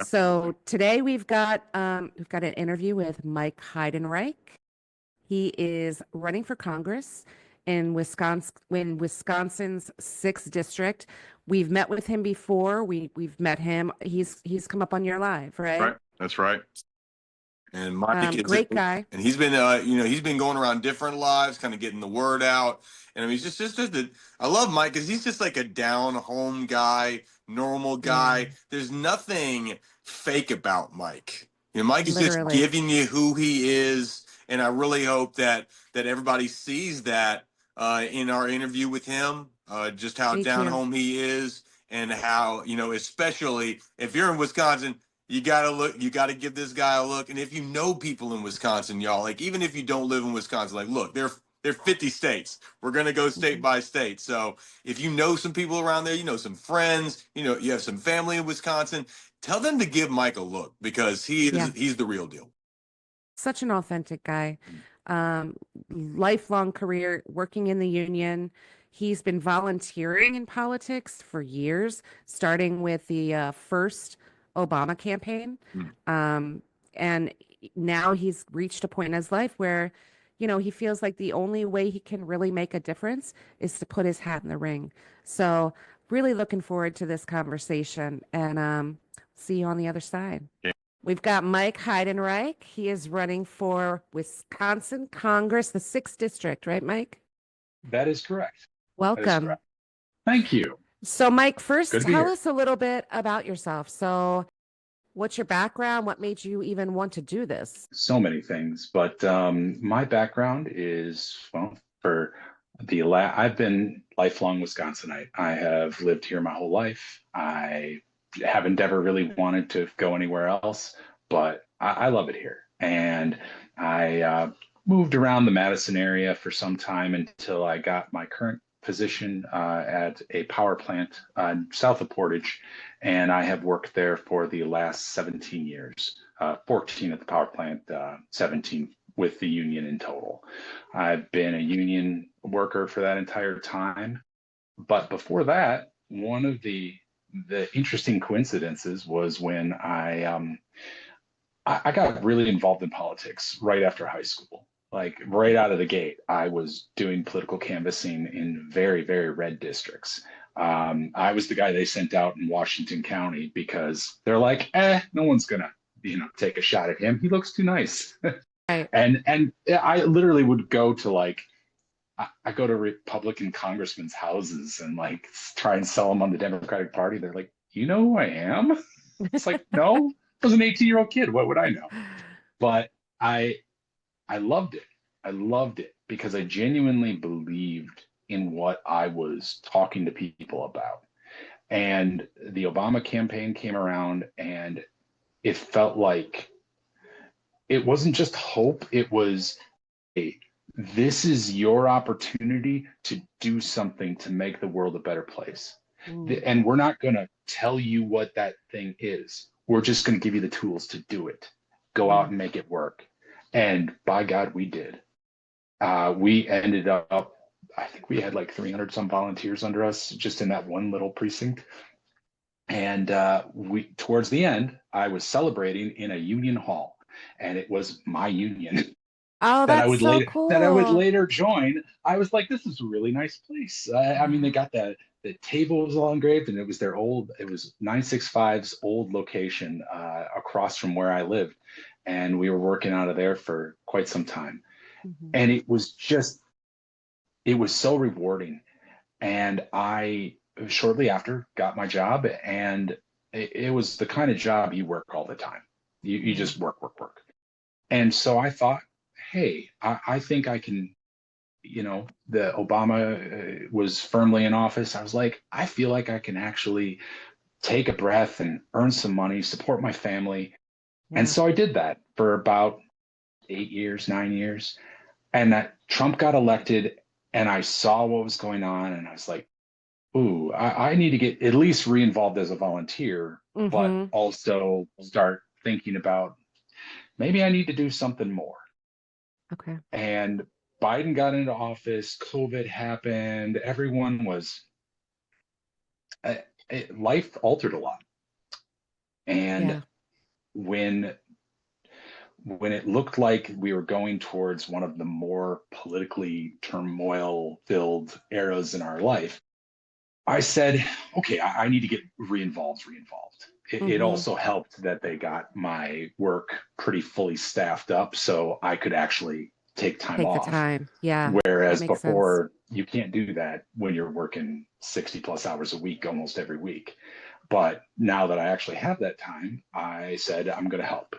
So today we've got an interview with Mike Heidenreich. He is running for Congress in Wisconsin's 6th district. We've met with him before. We've met him. He's come up on your live, right? Right. That's right. And Mike is, Great guy. and he's been, he's been going around different lives, kind of getting the word out. And I mean, I love Mike because he's just like a down home guy, normal Yeah, guy. There's nothing fake about Mike. Mike is just literally. giving you who he is. And I really hope that everybody sees that in our interview with him, just how Me down too. home he is and how, especially if you're in Wisconsin, you gotta look. You gotta give this guy a look. And if you know people in Wisconsin, y'all, like even if you don't live in Wisconsin, like look, they're 50 states. We're gonna go state Mhm. by state. So if you know some people around there, some friends, you have some family in Wisconsin, tell them to give Mike a look because Yeah, he's the real deal. such an authentic guy. Um, Lifelong career working in the union. He's been volunteering in politics for years, starting with the first Obama campaign. Mm. Um, and now he's reached a point in his life where, he feels like the only way he can really make a difference is to put his hat in the ring. So, really looking forward to this conversation and see you on the other side. Yeah. We've got Mike Heidenreich. He is running for Congress, the 6th district, right, Mike? That is correct. That is Welcome. correct. Thank you. So, Mike, first Good to be tell here. us a little bit about yourself. So, what's your background? What made you even want to do this? So many things, but my background is for I've been lifelong Wisconsinite. I have lived here my whole life. I haven't ever really wanted to go anywhere else, but I love it here. And I moved around the Madison area for some time until I got my current position at a power plant south of Portage, and I have worked there for the last 17 years. 14 at the power plant, 17 with the union in total. I've been a union worker for that entire time. But before that, one of the interesting coincidences was when I got really involved in politics right after high school. Like right out of the gate, I was doing political canvassing in very, very red districts. I was the guy they sent out in Washington County because they're like, no one's gonna, take a shot at him. He looks too nice. Right. And I literally would go to I go to Republican congressmen's houses and like try and sell them on the Democratic Party. They're like, you know who I am? It's like, no, I was an 18-year-old kid. What would I know? But I I loved it. I loved it because I genuinely believed in what I was talking to people about. And the Obama campaign came around and it felt like it wasn't just hope, it was a this is your opportunity to do something to make the world a better place. Mm, And we're not going to tell you what that thing is. We're just going to give you the tools to do it. Go out mm. and make it work. And by God, we did. We ended up, I think we had like 300 some volunteers under us just in that one little precinct. And towards the end, I was celebrating in a union hall, and it was my union Oh, that's so that I would cool. later join. I was like, this is a really nice place. I mean, they Yeah. got the table was all engraved, and it was 965's old location across from where I lived, and we were working out of there for quite some time, Mhm. and it was so rewarding. And I shortly after got my job, and it was the kind of job you work all the time. You Yeah. just work, work, work. And so I thought, hey, I think I can, the Obama was firmly in office. I was like, I feel like I can actually take a breath and earn some money, support my family. And Yeah. so I did that for about 8 years, 9 years. And that Trump got elected, and I saw what was going on, and I was like, ooh, I need to get at least re-involved as a volunteer, but Mm-hmm. also start thinking about maybe I need to do something more. Okay. And Biden got into office, COVID happened, everyone was, uh, life altered a lot. And Yeah. when it looked like we were going towards one of the more politically turmoil-filled eras in our life, I said, okay, I need to get re-involved. It Mm-hmm. also helped that they got my work pretty fully staffed up so I could actually take time Take the off. time. Yeah, that Whereas makes sense. before, you can't do that when you're working 60 plus hours a week, almost every week. But now that I actually have that time, I said, I'm going to help.